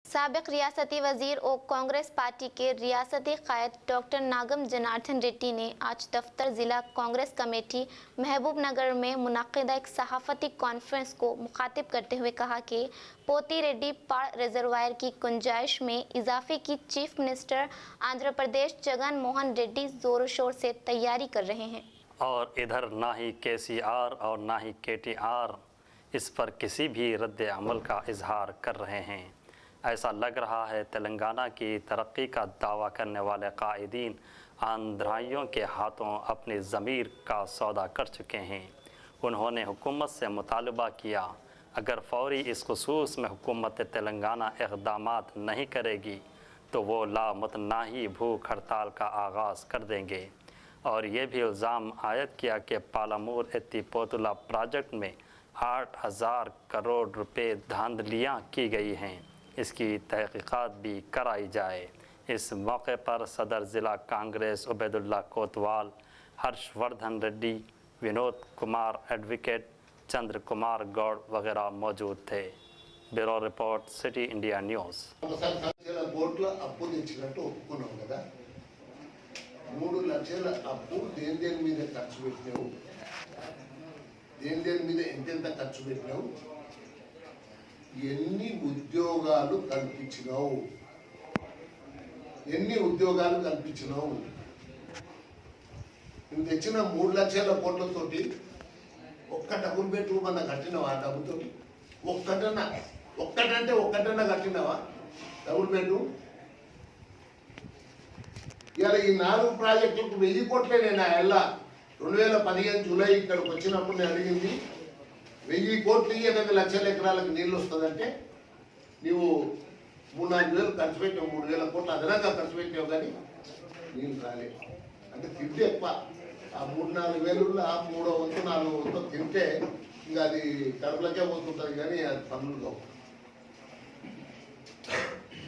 साबिक रियासती वजीर और कांग्रेस पार्टी के रियासती कायद डॉक्टर नागम जनार्दन रेड्डी ने आज दफ्तर जिला कांग्रेस कमेटी महबूब नगर में मुनक्किदा एक सहाफती कॉन्फ्रेंस को मुखातिब करते हुए कहा कि पोती रेड्डी पाड़ रिजर्वायर की गुंजाइश में इजाफे की चीफ मिनिस्टर आंध्र प्रदेश जगन मोहन रेड्डी जोरों शोर से तैयारी कर रहे हैं और इधर ना ही KCR और ना ही KTR इस पर किसी भी रद्द अमल का इजहार कर रहे हैं। ऐसा लग रहा है तेलंगाना की तरक्की का दावा करने वाले कायदीन आंध्राइयों के हाथों अपनी ज़मीर का सौदा कर चुके हैं। उन्होंने हुकूमत से मुतालबा किया अगर फौरी इस खुसूस में हुकूमत तेलंगाना इक़दामात नहीं करेगी तो वो लामतनाही भूख हड़ताल का आगाज़ कर देंगे। और ये भी इल्ज़ाम आयद किया कि पालामूर एत्तीपोतुला प्रोजेक्ट में 8,000 करोड़ रुपए धांधलियाँ की गई हैं, इसकी तहकीकात भी कराई जाए। इस मौके पर सदर ज़िला कांग्रेस उबैदुल्ला कोतवाल, हर्षवर्धन रेड्डी, विनोद कुमार एडवोकेट, चंद्र कुमार गौड़ वगैरह मौजूद थे। Bureau report, city India news. 3 లక్షల అప్పు దేని మీద ఖర్చు పెట్టావు, దేని మీద ఎంత ఖర్చు పెట్టావు, ఎన్ని ఉద్యోగాలు కల్పించినావు, నువ్వు తెచ్చిన 3 లక్షల కోట్లతోటి ఒక్క డబుల్ బెడ్రూమ్ అన్న కట్టినవా? డబ్బుతో ఒక్కటన్నా కట్టినవా డబుల్ బెడ్రూమ్? ఇలా ఈ 4 ప్రాజెక్టులకు 1000 కోట్లే నేను ఎలా 2015 జూలై ఇక్కడికి వచ్చినప్పుడు నేను అడిగింది 1000 కోట్లు 8 లక్షల ఎకరాలకు నీళ్ళు వస్తుందంటే నువ్వు 3-4 వేలు ఖర్చు పెట్టావు, 3000 కోట్లు అదనంగా ఖర్చు పెట్టావు కానీ నీళ్ళు రాలేదు. అంటే తింటే ఎక్కువ ఆ 3-4 వేలులో ఆ 3వ వంతు 4వ వంతు తింటే ఇంకా అది కడుపులకే పోతుంటుంది కానీ అది పనులు కావు.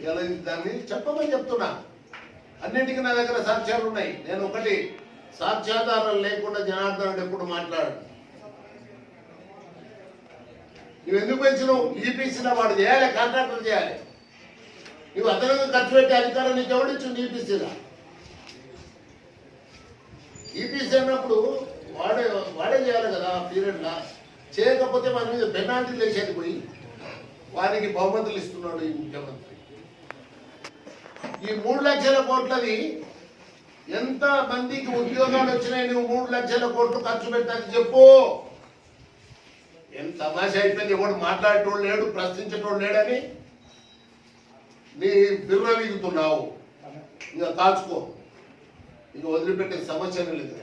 ఇలా దాన్ని చెప్పమని చెప్తున్నా. అన్నింటికి నా దగ్గర సాక్ష్యాలు ఉన్నాయి. నేను ఒకటి సాక్ష్యాధారాలు లేకుండా జనార్దన్ ఎప్పుడు మాట్లాడు. నువ్వు ఎందుకు పెంచినావు? ఈపీసీలో వాడు చేయాలి, కాంట్రాక్టర్ చేయాలి. నువ్వు అదనంగా ఖర్చు పెట్టే అధికారం నీకు ఎవడిచ్చింది? ఈపీసీలో ఈపీసీ అన్నప్పుడు వాడే చేయాలి కదా. పీరియడ్లా చేయకపోతే మన మీద పెనాల్టీలు వేసేది పోయి వారికి బహుమతులు ఇస్తున్నాడు ఈ ముఖ్యమంత్రి. ఈ 3 లక్షల కోట్లది ఎంత మందికి ఉద్యోగాలు వచ్చినాయి? నువ్వు 3 లక్షల కోట్లు ఖర్చు పెట్టాలని చెప్పు. ఎంత తమాషా అయిపోయింది. ఎవడు మాట్లాడేటోడు లేడు, ప్రశ్నించేటోడు లేడని నీ బిర్ర వీగుతున్నావు. ఇంకా కాచుకో, ఇంకా వదిలిపెట్టే సమస్యనే లేదు.